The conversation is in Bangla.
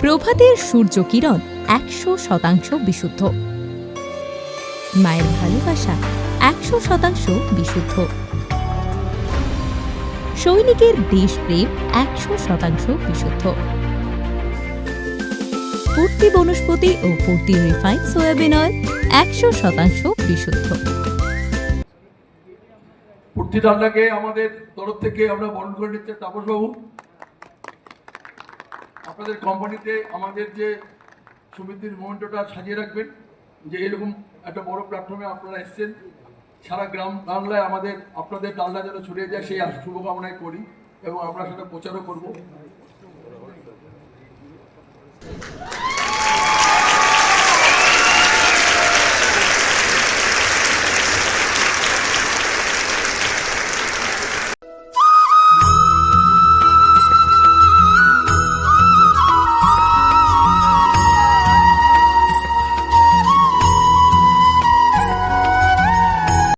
প্রভাতের সূর্যকিরণ 100% বিশুদ্ধ। মায়ের ভালোবাসা 100% বিশুদ্ধ। সৈনিকের দেশপ্রেম 100% বিশুদ্ধ। পূর্তি বনস্পতি ও পূর্তি রিফাইন্ড সয়াবিন অয়েল 100% বিশুদ্ধ। পূর্তি রান্নাকে আমাদের তরফ থেকে আমরা বরণ করে নিচ্ছি তাপসবাবু। আপনাদের কোম্পানিতে আমাদের যে সমিতির মোমেন্টটা সাজিয়ে রাখবেন, যে এরকম একটা বড় প্ল্যাটফর্মে আপনারা এসছেন, সারা গ্রাম বাংলায় আমাদের আপনাদের ডালনা যেন ছড়িয়ে যায় সেই শুভকামনাই করি এবং আমরা সেটা প্রচারও করব।